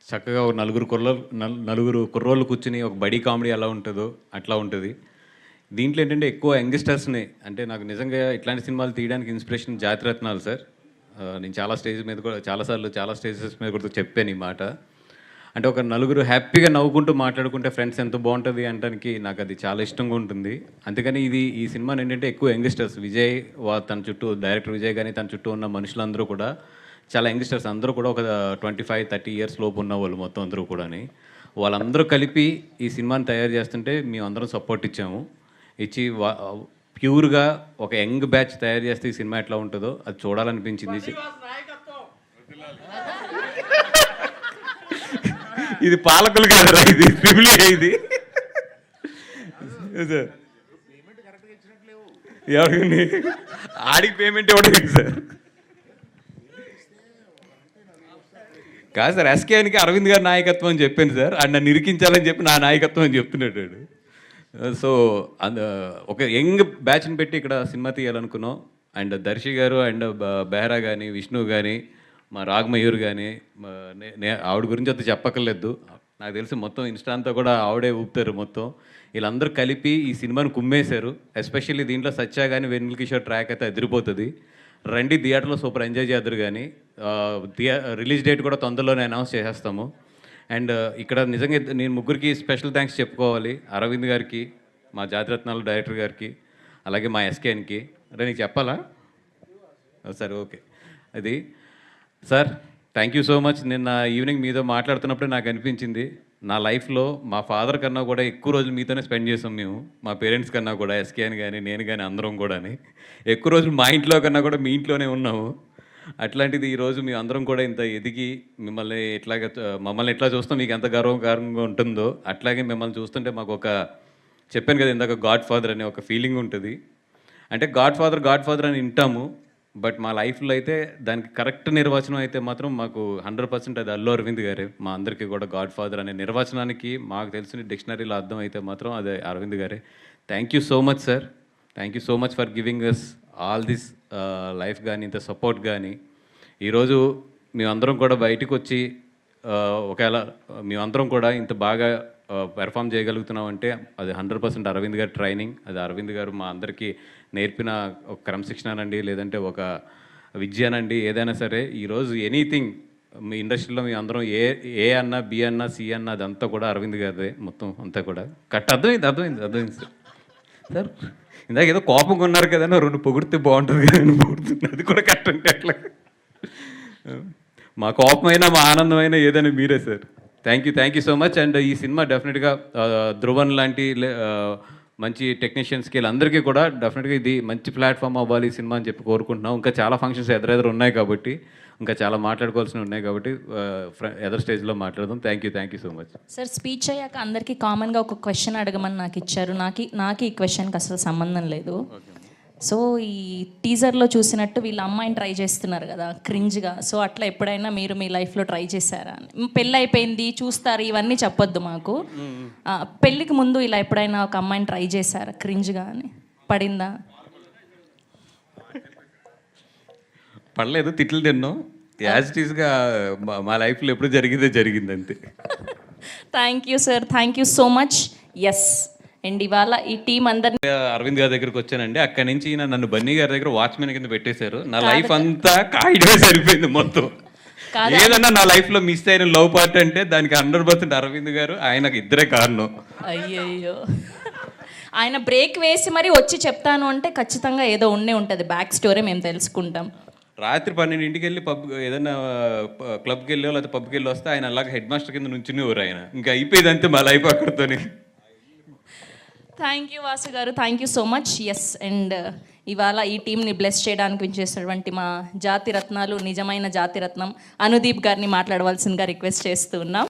చక్కగా ఒక నలుగురు కుర్రోళ్ళు కూర్చుని ఒక బడీ కామెడీ ఎలా ఉంటుందో అట్లా ఉంటుంది. దీంట్లో ఏంటంటే ఎక్కువ యంగ్స్టర్స్‌ని అంటే నాకు నిజంగా ఇట్లాంటి సినిమాలు తీయడానికి ఇన్స్పిరేషన్ జాతిరత్నాలు సార్. నేను చాలా స్టేజ్ మీద కూడా చాలా స్టేజెస్ మీద కూడా చెప్పాను ఈ మాట. అంటే ఒక నలుగురు హ్యాపీగా నవ్వుకుంటూ మాట్లాడుకుంటే ఫ్రెండ్స్ ఎంత బాగుంటుంది అనడానికి నాకు అది చాలా ఇష్టంగా ఉంటుంది. అందుకని ఈ సినిమాని ఏంటంటే ఎక్కువ యంగ్స్టర్స్ విజయ్ తన చుట్టూ డైరెక్టర్ విజయ్ కానీ తన చుట్టూ ఉన్న మనుషులందరూ కూడా చాలా యంగ్స్టర్స్ అందరూ కూడా ఒక 25-30 ఇయర్స్ లోపు ఉన్న వాళ్ళు మొత్తం అందరూ కూడాని. వాళ్ళందరూ కలిపి ఈ సినిమాని తయారు చేస్తుంటే మేమందరం సపోర్ట్ ఇచ్చాము. ఇచ్చి ప్యూర్‌గా ఒక యంగ్ బ్యాచ్ తయారు చేస్తే ఈ సినిమా ఎట్లా ఉంటుందో అది చూడాలనిపించింది. ఇది పాలకులు కాదురా, ఇది ఫ్యామిలీ ఇది. సార్ ఎవరిని ఆడికి పేమెంట్ ఇవ్వడం సార్ కాదు సార్. ఎస్కేఎన్కి అరవింద్ గారి నాయకత్వం అని చెప్పాను సార్. ఆయన నన్ను ఇరికించాలని చెప్పి నా నాయకత్వం అని చెప్తున్నాడు. సో ఒక యంగ్ బ్యాచ్ని పెట్టి ఇక్కడ సినిమా తీయాలనుకున్నాం. అండ్ దర్శి గారు అండ్ బెహ్రా కానీ విష్ణు కానీ మా రాగమయూర్ కానీ ఆవిడ గురించి అంత చెప్పక్కర్లేదు. నాకు తెలిసి మొత్తం ఇన్స్టా అంతా కూడా ఆవిడే ఊపుతారు మొత్తం. వీళ్ళందరూ కలిపి ఈ సినిమాని కుమ్మేశారు. ఎస్పెషల్లీ దీంట్లో సత్య కానీ వెన్నెల కిషోర్ ట్రాక్ అయితే అదిరిపోతుంది. రండి థియేటర్లో సూపర్ ఎంజాయ్ చేద్దరు. కానీ రిలీజ్ డేట్ కూడా తొందరలోనే అనౌన్స్ చేసేస్తాము. అండ్ ఇక్కడ నిజంగా నేను ముగ్గురికి స్పెషల్ థ్యాంక్స్ చెప్పుకోవాలి. అరవింద్ గారికి, మా జాతిరత్నాలు డైరెక్టర్ గారికి, అలాగే మా ఎస్కేఎన్కి. అంటే నీకు చెప్పాలా? సరే ఓకే. అది sir thank you so much. నిన్న ఈవినింగ్ మీతో మాట్లాడుతున్నప్పుడే నాకు అనిపించింది, నా లైఫ్లో మా ఫాదర్ కన్నా కూడా ఎక్కువ రోజులు మీతోనే స్పెండ్ చేసాం మేము. మా పేరెంట్స్ కన్నా కూడా ఎస్కేఎన్ కానీ నేను కానీ అందరం కూడా ఎక్కువ రోజులు మా ఇంట్లో కన్నా కూడా మీ ఇంట్లోనే ఉన్నాము. అట్లాంటిది ఈరోజు మీ అందరం కూడా ఇంత ఎదిగి మమ్మల్ని ఎట్లా చూస్తాం మీకు ఎంత గర్వకారంగా ఉంటుందో అట్లాగే మిమ్మల్ని చూస్తుంటే మాకు ఒక చెప్పాను కదా ఇందాక గాడ్ ఫాదర్ అనే ఒక ఫీలింగ్ ఉంటుంది. అంటే గాడ్ ఫాదర్ అని వింటాము, బట్ మా లైఫ్లో అయితే దానికి కరెక్ట్ నిర్వచనం అయితే మాత్రం మాకు 100% అది అల్లు అరవింద్ గారే. మా అందరికీ కూడా గాడ్ ఫాదర్ అనే నిర్వచనానికి మాకు తెలిసిన డిక్షనరీలో అర్థం అయితే మాత్రం అదే అరవింద్ గారే. Thank you so much sir. Thank you so much for giving us all this life కానీ ఇంత సపోర్ట్ కానీ. ఈరోజు మేమందరం కూడా బయటకు వచ్చి ఒకవేళ మేమందరం కూడా ఇంత బాగా పెర్ఫామ్ చేయగలుగుతున్నామంటే అది 100% అరవింద్ గారి ట్రైనింగ్. అది అరవింద్ గారు మా అందరికీ నేర్పిన ఒక క్రమశిక్షణనండి, లేదంటే ఒక విద్యనండి, ఏదైనా సరే ఈరోజు ఎనీథింగ్ మీ ఇండస్ట్రీలో మీ అందరం ఏ అన్నా బి అన్నా సి అన్నా అదంతా కూడా అరవింద్ గారిదే మొత్తం అంతా కూడా. అర్థమైంది సార్. ఇందాక ఏదో కోపంగా ఉన్నారు కదా, 2 పొగిడితే బాగుంటుంది కదా అని పొగుడుతుంది. అది కూడా కరెక్ట్ అంటే అట్లా మా కోపమైనా మా ఆనందమైనా ఏదైనా మీరే sir. Thank you so much. And ఈ సినిమా డెఫినెట్గా ధ్రువన్ లాంటి మంచి టెక్నీషియన్స్కి వీళ్ళందరికీ కూడా డెఫినెట్గా ఇది మంచి ప్లాట్ఫామ్ అవ్వాలి ఈ సినిమా అని చెప్పి కోరుకుంటున్నాం. ఇంకా చాలా ఫంక్షన్స్ ఎదురెదురు ఉన్నాయి కాబట్టి, ఇంకా చాలా మాట్లాడుకోవాల్సినవి ఉన్నాయి కాబట్టి ఎదర్ స్టేజ్లో మాట్లాడదాం. Thank you so much sir. Speech అయ్యాక అందరికీ కామన్గా ఒక క్వశ్చన్ అడగమని నాకు ఇచ్చారు. నాకు ఈ క్వశ్చన్కి అసలు సంబంధం లేదు. సో ఈ టీజర్లో చూసినట్టు వీళ్ళ అమ్మాయిని ట్రై చేస్తున్నారు కదా క్రింజ్గా. సో అట్లా ఎప్పుడైనా మీరు మీ లైఫ్లో ట్రై చేశారా? పెళ్ళి అయిపోయింది చూస్తారు ఇవన్నీ చెప్పొద్దు మాకు. పెళ్ళికి ముందు ఇలా ఎప్పుడైనా ఒక అమ్మాయిని ట్రై చేశారా క్రింజ్గా అని? పడిందా? పడలేదు, తిట్లు తిన్నాం. యాజ్ ఇట్ ఈస్గా మా లైఫ్లో ఎప్పుడు జరిగింది అంతే. Thank you sir. Thank you so much. Yes. And ఇవాళ ఈ టీం అందరినీ అరవింద్ గారి దగ్గరికి వచ్చానండి. అక్కడి నుంచి నన్ను బన్నీ గారి దగ్గర వాచ్మెన్ కింద పెట్టేశారు. నా లైఫ్ అంతా కాయడమే సరిపోయింది మొత్తం. ఏదన్నా నా లైఫ్లో మిస్ అయిన లవ్ పార్ట్ అంటే దానికి 100% అరవింద్ గారు, ఆయనకు ఇద్దరే కారణం. అయ్యయ్యో, ఆయన బ్రేక్ వేసి మరి వచ్చి చెప్తాను అంటే ఖచ్చితంగా ఏదో ఉంటుంది బ్యాక్ స్టోరీ, మేము తెలుసుకుంటాం. రాత్రి 12 వెళ్ళి ఏదైనా క్లబ్కి వెళ్ళో లేకపోతే పబ్కి వెళ్ళి వస్తే ఆయన అలాగే హెడ్ మాస్టర్ కింద నుంచునేవారు. ఆయన ఇంకా అయిపోయింది అంతే మా లైఫ్ అక్కడితోని. థ్యాంక్ యూ వాసు గారు. Thank you so much. Yes. And ఇవాళ ఈ టీంని బ్లెస్ చేయడానికి విచ్చేసినటువంటి మా జాతిరత్నాలు, నిజమైన జాతిరత్నం అనుదీప్ గారిని మాట్లాడవలసిందిగా రిక్వెస్ట్ చేస్తూ ఉన్నాం.